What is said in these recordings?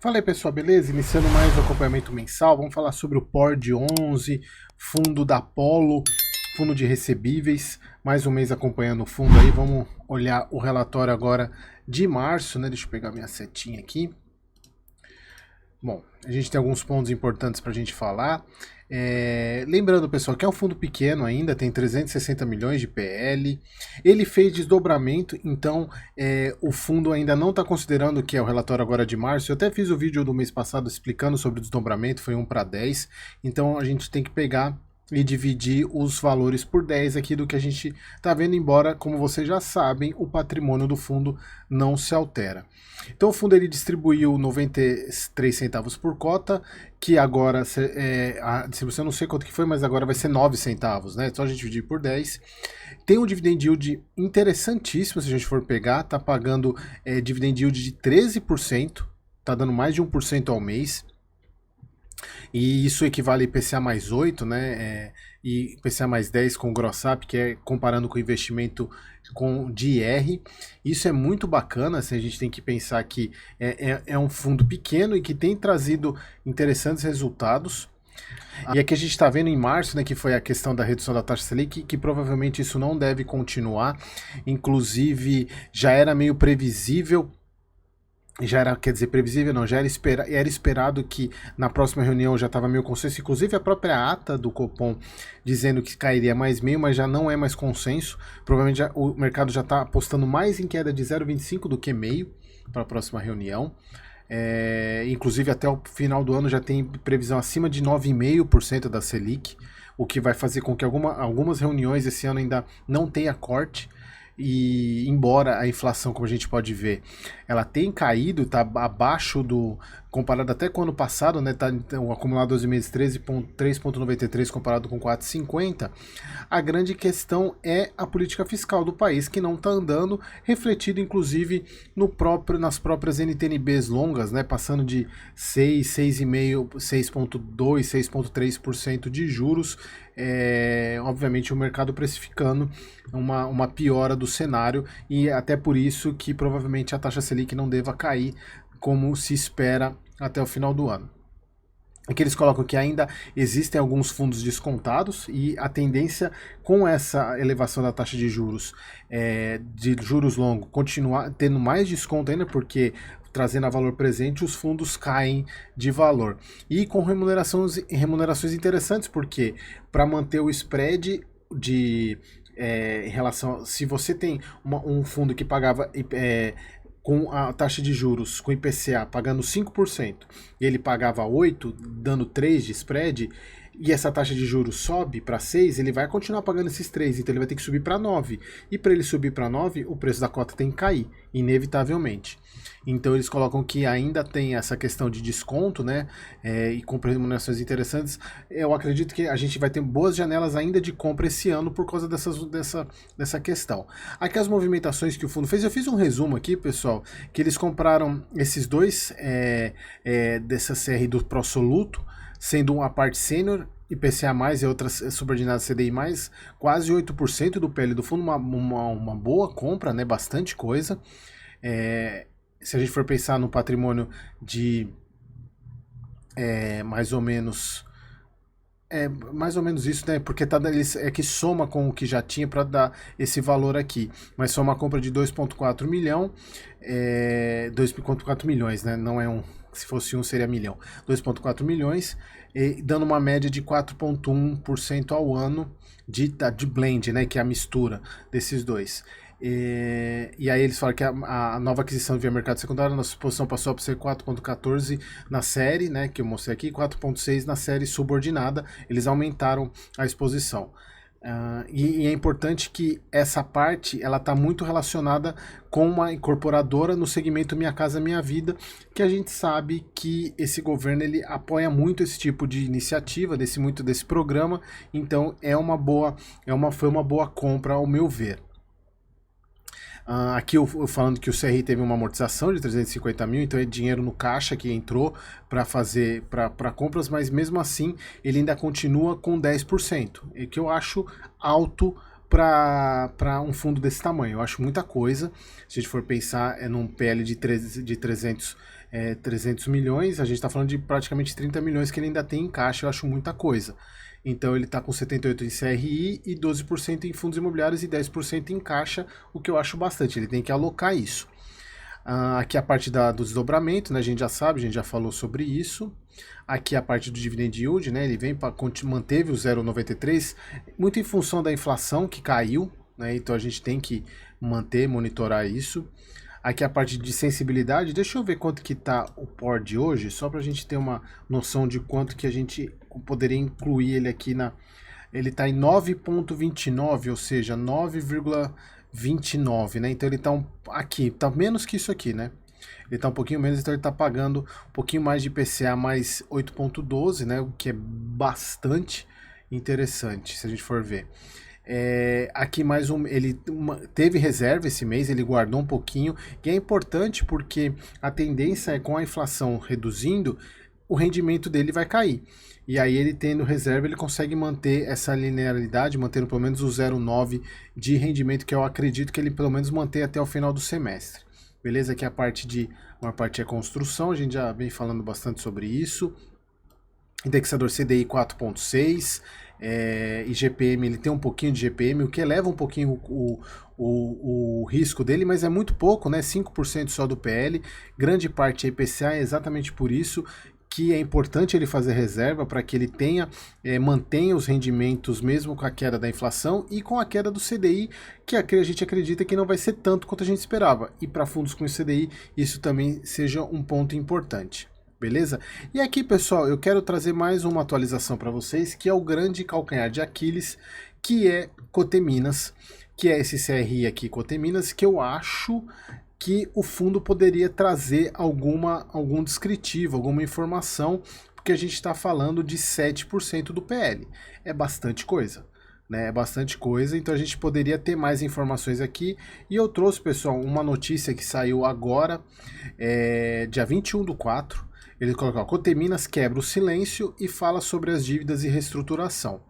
Fala aí pessoal, beleza? Iniciando mais o acompanhamento mensal, vamos falar sobre o POR 11, fundo da Apollo, fundo de recebíveis, mais um mês acompanhando o fundo aí, vamos olhar o relatório agora de março, né? Deixa eu pegar minha setinha aqui. Bom, a gente tem alguns pontos importantes para a gente falar. Lembrando, pessoal, que é um fundo pequeno ainda, tem 360 milhões de PL. Ele fez desdobramento, então o fundo ainda não está considerando que é o relatório agora de março. Eu até fiz o vídeo do mês passado explicando sobre o desdobramento, foi 1 para 10. Então a gente tem que pegar e dividir os valores por 10 aqui do que a gente está vendo, embora, como vocês já sabem, o patrimônio do fundo não se altera. Então o fundo ele distribuiu 93 centavos por cota, que agora, a distribuição não sei quanto que foi, mas agora vai ser 9 centavos, né? Só a gente dividir por 10. Tem um dividend yield interessantíssimo, se a gente for pegar, tá pagando dividend yield de 13%, tá dando mais de 1% ao mês. E isso equivale a IPCA mais 8, né? E IPCA mais 10 com o Gross Up, que é comparando com o investimento de IR. Isso é muito bacana, assim, a gente tem que pensar que é um fundo pequeno e que tem trazido interessantes resultados. E aqui a gente está vendo em março, né, que foi a questão da redução da taxa Selic, que provavelmente isso não deve continuar. Inclusive, já era meio previsível. Já era, quer dizer, previsível não, já era esperado que na próxima reunião já estava meio consenso, inclusive a própria ata do Copom dizendo que cairia mais meio, mas já não é mais consenso, provavelmente o mercado já está apostando mais em queda de 0,25 do que meio para a próxima reunião. Inclusive até o final do ano já tem previsão acima de 9,5% da Selic, o que vai fazer com que algumas reuniões esse ano ainda não tenha corte. E embora a inflação, como a gente pode ver, ela tem caído, está abaixo do, comparado até com o ano passado, né, tá então, acumulado 12 meses 3,93 comparado com 4,50. A grande questão é a política fiscal do país, que não está andando, refletido inclusive nas próprias NTNBs longas, né, passando de 6, 6,5, 6,2, 6,3% de juros. Obviamente o mercado precificando uma piora do cenário, e até por isso que provavelmente a taxa Selic não deva cair como se espera até o final do ano. Aqui eles colocam que ainda existem alguns fundos descontados e a tendência com essa elevação da taxa de juros longo continuar tendo mais desconto ainda, porque trazendo a valor presente os fundos caem de valor. E com remunerações interessantes, porque para manter o spread em relação, se você tem um fundo que pagava com a taxa de juros, com IPCA, pagando 5%, e ele pagava 8%, dando 3% de spread, e essa taxa de juros sobe para 6%, ele vai continuar pagando esses 3%, então ele vai ter que subir para 9%. E para ele subir para 9%, o preço da cota tem que cair, inevitavelmente. Então eles colocam que ainda tem essa questão de desconto, né? E com remunerações interessantes. Eu acredito que a gente vai ter boas janelas ainda de compra esse ano por causa dessa questão. Aqui as movimentações que o fundo fez, eu fiz um resumo aqui, pessoal, que eles compraram esses dois dessa série do Prosoluto, sendo a parte sênior IPCA+, e outras subordinadas CDI+, quase 8% do PL do fundo, uma boa compra, né? Bastante coisa. Se a gente for pensar no patrimônio de mais ou menos isso, né? Porque que soma com o que já tinha para dar esse valor aqui. Mas só uma compra de 2,4 milhão, 2,4 milhões, né? Não é se fosse seria milhão. 2,4 milhões, dando uma média de 4,1% ao ano de blend, né? Que é a mistura desses dois. E aí eles falam que a nova aquisição via mercado secundário, a nossa exposição passou a ser 4,14 na série, né, que eu mostrei aqui, 4,6 na série subordinada, eles aumentaram a exposição. E é importante que essa parte ela está muito relacionada com uma incorporadora no segmento Minha Casa Minha Vida, que a gente sabe que esse governo ele apoia muito esse tipo de iniciativa, desse programa, então foi uma boa compra ao meu ver. Aqui eu falando que o CRI teve uma amortização de 350 mil, então é dinheiro no caixa que entrou para fazer para compras, mas mesmo assim ele ainda continua com 10%, que eu acho alto para um fundo desse tamanho. Eu acho muita coisa. Se a gente for pensar num PL de 300 300 milhões, a gente está falando de praticamente 30 milhões que ele ainda tem em caixa, eu acho muita coisa. Então ele está com 78% em CRI e 12% em fundos imobiliários e 10% em caixa, o que eu acho bastante, ele tem que alocar isso. Aqui a parte do desdobramento, né, a gente já sabe, a gente já falou sobre isso. Aqui a parte do dividend yield, né, ele vem para manteve o 0,93, muito em função da inflação que caiu, né, então a gente tem que monitorar isso. Aqui a parte de sensibilidade, deixa eu ver quanto que tá o POR de hoje, só para a gente ter uma noção de quanto que a gente poderia incluir ele aqui ele está em 9,29, ou seja, 9,29, né? Então ele está aqui, tá menos que isso aqui, né? Ele está um pouquinho menos, então ele está pagando um pouquinho mais de IPCA mais 8,12, né? O que é bastante interessante, se a gente for ver. Aqui mais ele teve reserva esse mês, ele guardou um pouquinho, e é importante porque a tendência é com a inflação reduzindo, o rendimento dele vai cair. E aí ele tendo reserva, ele consegue manter essa linearidade, mantendo pelo menos o 0,9 de rendimento, que eu acredito que ele pelo menos mantém até o final do semestre. Beleza? Aqui a parte uma parte é construção, a gente já vem falando bastante sobre isso. Indexador CDI 4,6, IGPM, ele tem um pouquinho de GPM, o que eleva um pouquinho o risco dele, mas é muito pouco, né? 5% só do PL, grande parte é IPCA, é exatamente por isso que é importante ele fazer reserva para que ele mantenha os rendimentos mesmo com a queda da inflação e com a queda do CDI, que a gente acredita que não vai ser tanto quanto a gente esperava. E para fundos com CDI, isso também seja um ponto importante. Beleza? E aqui, pessoal, eu quero trazer mais uma atualização para vocês, que é o grande calcanhar de Aquiles, que é Coteminas, que é esse CRI aqui, Coteminas, que eu acho que o fundo poderia trazer algum descritivo, alguma informação, porque a gente está falando de 7% do PL. É bastante coisa. Né, é bastante coisa, então a gente poderia ter mais informações aqui. E eu trouxe, pessoal, uma notícia que saiu agora, dia 21/4. Ele coloca: Coteminas quebra o silêncio e fala sobre as dívidas e reestruturação.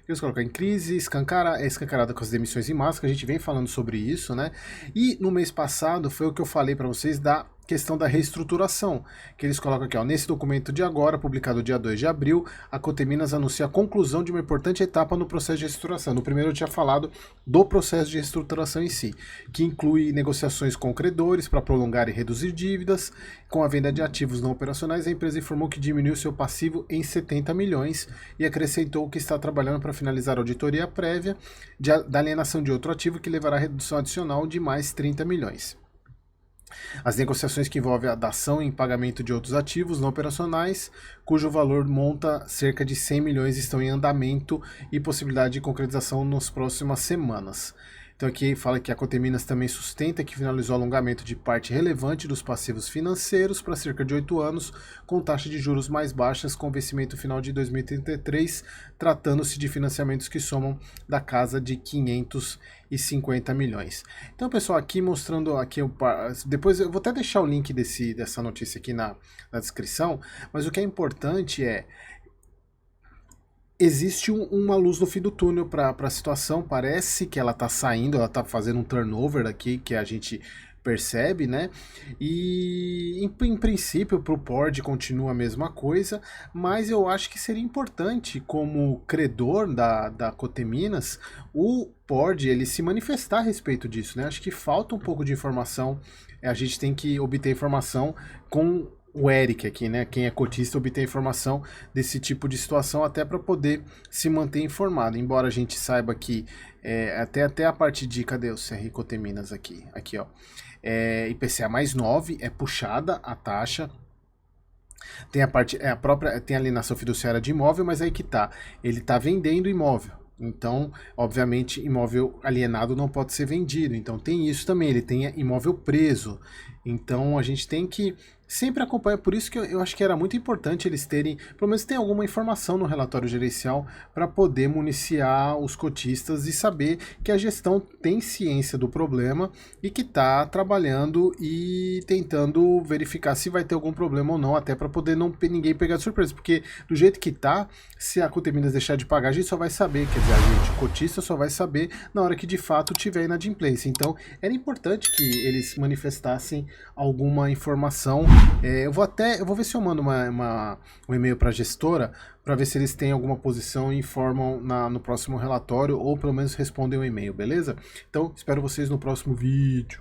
Eles colocam em crise escancarada com as demissões em massa, que a gente vem falando sobre isso, né? E no mês passado foi o que eu falei para vocês da questão da reestruturação, que eles colocam aqui, ó, nesse documento de agora, publicado dia 2 de abril, a Coteminas anuncia a conclusão de uma importante etapa no processo de reestruturação. No primeiro eu tinha falado do processo de reestruturação em si, que inclui negociações com credores para prolongar e reduzir dívidas. Com a venda de ativos não operacionais, a empresa informou que diminuiu seu passivo em 70 milhões e acrescentou que está trabalhando para finalizar a auditoria prévia da alienação de outro ativo, que levará a redução adicional de mais 30 milhões. As negociações que envolvem a dação em pagamento de outros ativos não operacionais, cujo valor monta cerca de 100 milhões, estão em andamento e possibilidade de concretização nas próximas semanas. Então aqui fala que a Coteminas também sustenta que finalizou o alongamento de parte relevante dos passivos financeiros para cerca de 8 anos, com taxa de juros mais baixas, com vencimento final de 2033, tratando-se de financiamentos que somam da casa de 550 milhões. Então, pessoal, aqui mostrando aqui, depois eu vou até deixar o link dessa notícia aqui na descrição, mas o que é importante existe uma luz no fim do túnel para a situação. Parece que ela está saindo, ela está fazendo um turnover aqui, que a gente percebe, né? E em princípio para o PORD continua a mesma coisa, mas eu acho que seria importante, como credor da Coteminas, o PORD ele se manifestar a respeito disso, né? Acho que falta um pouco de informação, a gente tem que obter informação com o Eric aqui, né? Quem é cotista obter informação desse tipo de situação até para poder se manter informado. Embora a gente saiba que até a parte de, cadê o CRI Coteminas aqui? Aqui, ó. IPCA mais 9, é puxada a taxa. Tem tem a alienação fiduciária de imóvel, mas aí que tá. Ele tá vendendo imóvel. Então, obviamente, imóvel alienado não pode ser vendido. Então tem isso também, ele tem imóvel preso. Então a gente tem que sempre acompanhar, por isso que eu acho que era muito importante eles terem, pelo menos tem alguma informação no relatório gerencial para poder municiar os cotistas e saber que a gestão tem ciência do problema e que está trabalhando e tentando verificar se vai ter algum problema ou não, até para poder ninguém pegar de surpresa, porque do jeito que tá, se a Coteminas deixar de pagar, a gente só vai saber, quer dizer, a gente, o cotista só vai saber na hora que de fato tiver inadimplência. Então era importante que eles manifestassem alguma informação Eu vou ver se eu mando um e-mail para a gestora para ver se eles têm alguma posição e informam no próximo relatório ou pelo menos respondem o e-mail, beleza? Então, espero vocês no próximo vídeo.